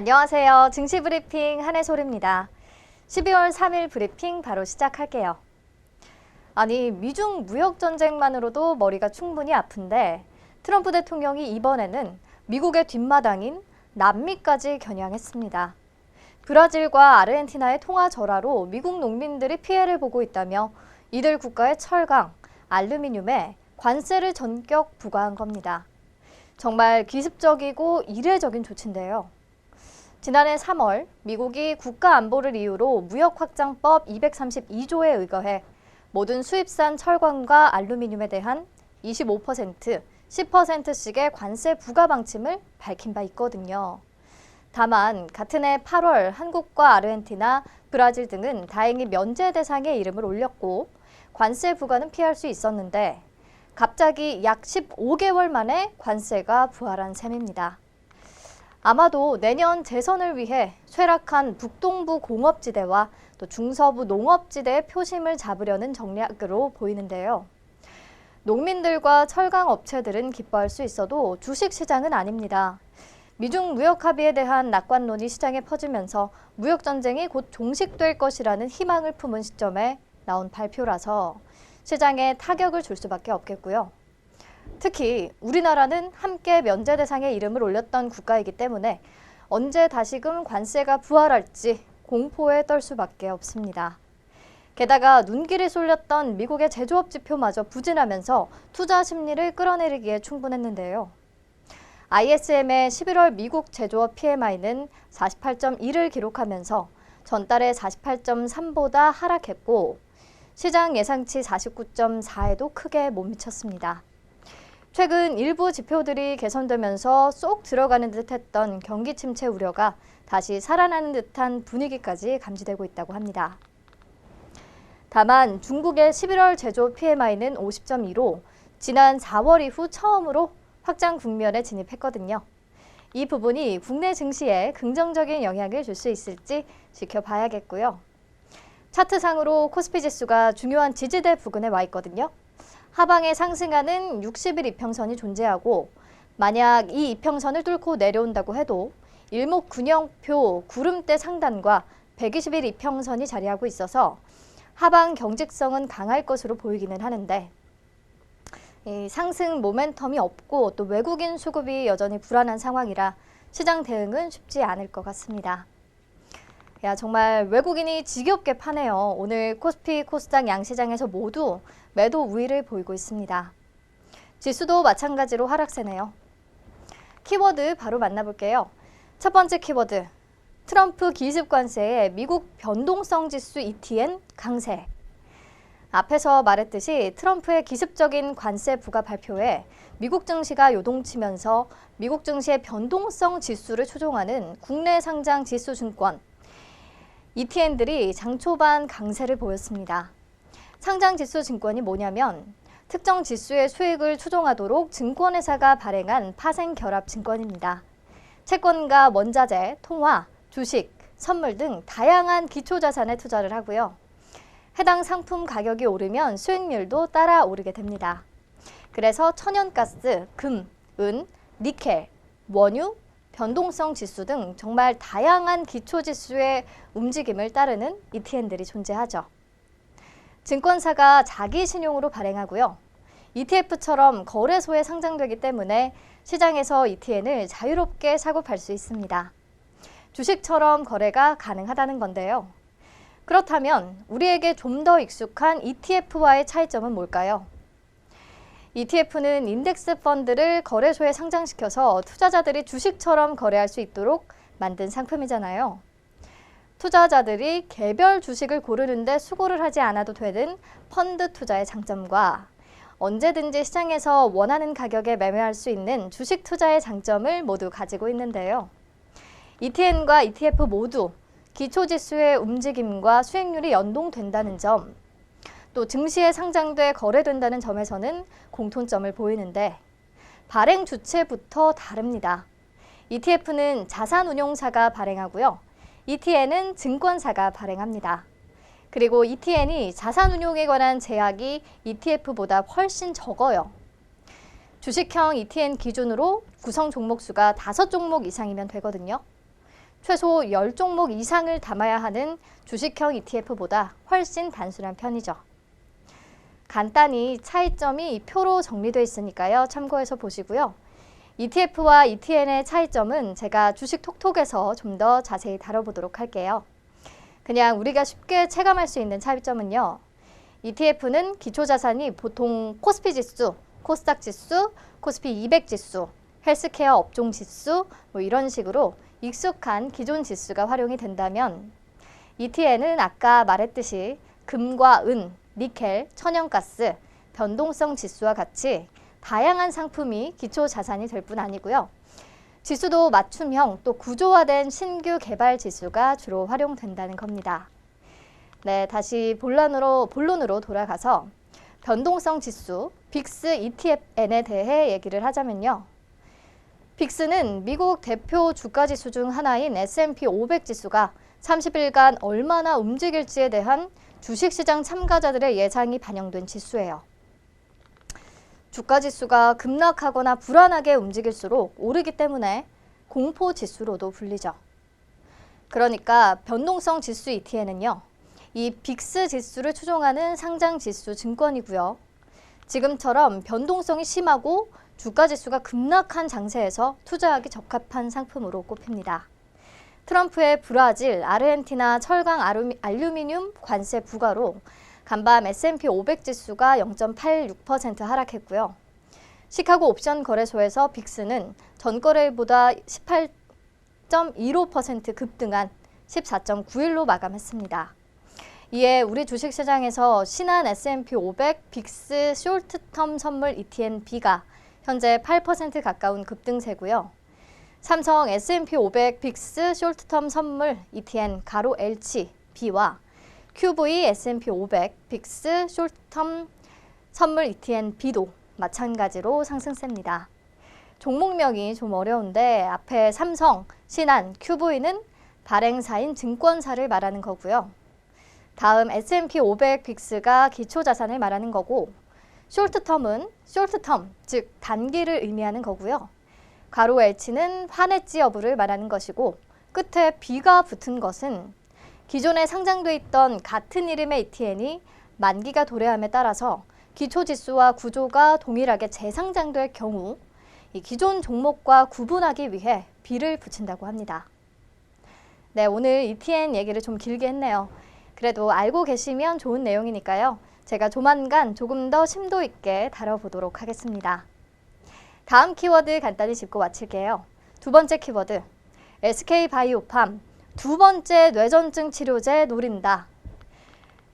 안녕하세요. 증시 브리핑 한혜솔입니다. 12월 3일 브리핑 바로 시작할게요. 아니, 미중 무역 전쟁만으로도 머리가 충분히 아픈데 트럼프 대통령이 이번에는 미국의 뒷마당인 남미까지 겨냥했습니다. 브라질과 아르헨티나의 통화 절하로 미국 농민들이 피해를 보고 있다며 이들 국가의 철강, 알루미늄에 관세를 전격 부과한 겁니다. 정말 기습적이고 이례적인 조치인데요. 지난해 3월 미국이 국가안보를 이유로 무역확장법 232조에 의거해 모든 수입산 철광과 알루미늄에 대한 25%, 10%씩의 관세 부과 방침을 밝힌 바 있거든요. 다만 같은 해 8월 한국과 아르헨티나, 브라질 등은 다행히 면제 대상에 이름을 올렸고 관세 부과는 피할 수 있었는데 갑자기 약 15개월 만에 관세가 부활한 셈입니다. 아마도 내년 재선을 위해 쇠락한 북동부 공업지대와 또 중서부 농업지대의 표심을 잡으려는 전략으로 보이는데요. 농민들과 철강 업체들은 기뻐할 수 있어도 주식시장은 아닙니다. 미중 무역 합의에 대한 낙관론이 시장에 퍼지면서 무역 전쟁이 곧 종식될 것이라는 희망을 품은 시점에 나온 발표라서 시장에 타격을 줄 수밖에 없겠고요. 특히 우리나라는 함께 면제 대상에 이름을 올렸던 국가이기 때문에 언제 다시금 관세가 부활할지 공포에 떨 수밖에 없습니다. 게다가 눈길이 쏠렸던 미국의 제조업 지표마저 부진하면서 투자 심리를 끌어내리기에 충분했는데요. ISM의 11월 미국 제조업 PMI는 48.1을 기록하면서 전달의 48.3보다 하락했고 시장 예상치 49.4에도 크게 못 미쳤습니다. 최근 일부 지표들이 개선되면서 쏙 들어가는 듯했던 경기 침체 우려가 다시 살아나는 듯한 분위기까지 감지되고 있다고 합니다. 다만 중국의 11월 제조업 PMI는 50.2로 지난 4월 이후 처음으로 확장 국면에 진입했거든요. 이 부분이 국내 증시에 긍정적인 영향을 줄 수 있을지 지켜봐야겠고요. 차트상으로 코스피 지수가 중요한 지지대 부근에 와 있거든요. 하방에 상승하는 60일 이평선이 존재하고 만약 이 이평선을 뚫고 내려온다고 해도 일목균형표 구름대 상단과 120일 이평선이 자리하고 있어서 하방 경직성은 강할 것으로 보이기는 하는데 이 상승 모멘텀이 없고 또 외국인 수급이 여전히 불안한 상황이라 시장 대응은 쉽지 않을 것 같습니다. 야, 정말 외국인이 지겹게 파네요. 오늘 코스피, 코스닥 양시장에서 모두 매도 우위를 보이고 있습니다. 지수도 마찬가지로 하락세네요. 키워드 바로 만나볼게요. 첫 번째 키워드, 트럼프 기습관세에 미국 변동성 지수 ETN 강세. 앞에서 말했듯이 트럼프의 기습적인 관세 부과 발표에 미국 증시가 요동치면서 미국 증시의 변동성 지수를 추종하는 국내 상장 지수 증권 ETN들이 장 초반 강세를 보였습니다. 상장 지수 증권이 뭐냐면 특정 지수의 수익을 추종하도록 증권회사가 발행한 파생 결합 증권입니다. 채권과 원자재, 통화, 주식, 선물 등 다양한 기초자산에 투자를 하고요. 해당 상품 가격이 오르면 수익률도 따라 오르게 됩니다. 그래서 천연가스, 금, 은, 니켈, 원유, 변동성 지수 등 정말 다양한 기초지수의 움직임을 따르는 ETN들이 존재하죠. 증권사가 자기 신용으로 발행하고요. ETF처럼 거래소에 상장되기 때문에 시장에서 ETN을 자유롭게 사고 팔 수 있습니다. 주식처럼 거래가 가능하다는 건데요. 그렇다면 우리에게 좀 더 익숙한 ETF와의 차이점은 뭘까요? ETF는 인덱스 펀드를 거래소에 상장시켜서 투자자들이 주식처럼 거래할 수 있도록 만든 상품이잖아요. 투자자들이 개별 주식을 고르는데 수고를 하지 않아도 되는 펀드 투자의 장점과 언제든지 시장에서 원하는 가격에 매매할 수 있는 주식 투자의 장점을 모두 가지고 있는데요. ETN과 ETF 모두 기초지수의 움직임과 수익률이 연동된다는 점, 또 증시에 상장돼 거래된다는 점에서는 공통점을 보이는데 발행 주체부터 다릅니다. ETF는 자산운용사가 발행하고요. ETN은 증권사가 발행합니다. 그리고 ETN이 자산운용에 관한 제약이 ETF보다 훨씬 적어요. 주식형 ETN 기준으로 구성 종목 수가 5종목 이상이면 되거든요. 최소 10종목 이상을 담아야 하는 주식형 ETF보다 훨씬 단순한 편이죠. 간단히 차이점이 이 표로 정리되어 있으니까요. 참고해서 보시고요. ETF와 ETN의 차이점은 제가 주식 톡톡에서 좀 더 자세히 다뤄보도록 할게요. 그냥 우리가 쉽게 체감할 수 있는 차이점은요. ETF는 기초자산이 보통 코스피 지수, 코스닥 지수, 코스피 200 지수, 헬스케어 업종 지수 뭐 이런 식으로 익숙한 기존 지수가 활용이 된다면 ETN은 아까 말했듯이 금과 은, 니켈, 천연가스, 변동성 지수와 같이 다양한 상품이 기초 자산이 될 뿐 아니고요. 지수도 맞춤형 또 구조화된 신규 개발 지수가 주로 활용된다는 겁니다. 네, 다시 본론으로 돌아가서 변동성 지수, 빅스 ETN에 대해 얘기를 하자면요. 빅스는 미국 대표 주가 지수 중 하나인 S&P 500 지수가 30일간 얼마나 움직일지에 대한 주식시장 참가자들의 예상이 반영된 지수예요. 주가 지수가 급락하거나 불안하게 움직일수록 오르기 때문에 공포 지수로도 불리죠. 그러니까 변동성 지수 ETN은요. 이 빅스 지수를 추종하는 상장 지수 증권이고요. 지금처럼 변동성이 심하고 주가 지수가 급락한 장세에서 투자하기 적합한 상품으로 꼽힙니다. 트럼프의 브라질, 아르헨티나 철강 알루미늄 관세 부과로 간밤 S&P 500 지수가 0.86% 하락했고요. 시카고 옵션 거래소에서 빅스는 전거래일보다 18.15% 급등한 14.91로 마감했습니다. 이에 우리 주식시장에서 신한 S&P 500 빅스 숄트텀 선물 ETN B가 현재 8% 가까운 급등세고요. 삼성 S&P 500 빅스 숄트텀 선물 ETN 가로 L치 B와 QV S&P 500 빅스 숄트텀 선물 ETN B도 마찬가지로 상승세입니다. 종목명이 좀 어려운데 앞에 삼성, 신한, QV는 발행사인 증권사를 말하는 거고요. 다음 S&P 500 빅스가 기초자산을 말하는 거고 숄트텀은 숄트텀, 즉 단기를 의미하는 거고요. 가로 H는 환해지 여부를 말하는 것이고 끝에 B가 붙은 것은 기존에 상장돼 있던 같은 이름의 ETN이 만기가 도래함에 따라서 기초지수와 구조가 동일하게 재상장될 경우 이 기존 종목과 구분하기 위해 B를 붙인다고 합니다. 네, 오늘 ETN 얘기를 좀 길게 했네요. 그래도 알고 계시면 좋은 내용이니까요. 제가 조만간 조금 더 심도 있게 다뤄보도록 하겠습니다. 다음 키워드 간단히 짚고 마칠게요. 두 번째 키워드, SK바이오팜 두 번째 뇌전증 치료제 노린다.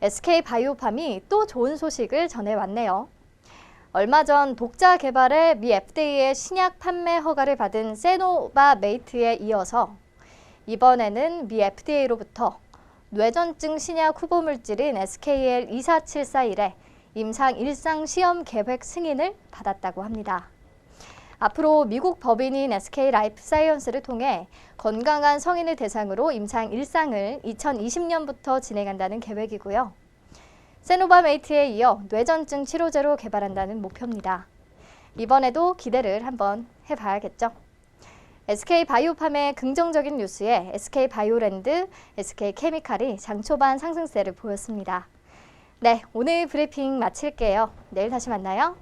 SK바이오팜이 또 좋은 소식을 전해왔네요. 얼마 전 독자 개발에 미 FDA의 신약 판매 허가를 받은 세노바메이트에 이어서 이번에는 미 FDA로부터 뇌전증 신약 후보물질인 SKL-24741의 임상 일상 시험 계획 승인을 받았다고 합니다. 앞으로 미국 법인인 SK 라이프 사이언스를 통해 건강한 성인을 대상으로 임상 1상을 2020년부터 진행한다는 계획이고요. 세노바메이트에 이어 뇌전증 치료제로 개발한다는 목표입니다. 이번에도 기대를 한번 해봐야겠죠. SK바이오팜의 긍정적인 뉴스에 SK바이오랜드, SK케미칼이 장 초반 상승세를 보였습니다. 네, 오늘 브리핑 마칠게요. 내일 다시 만나요.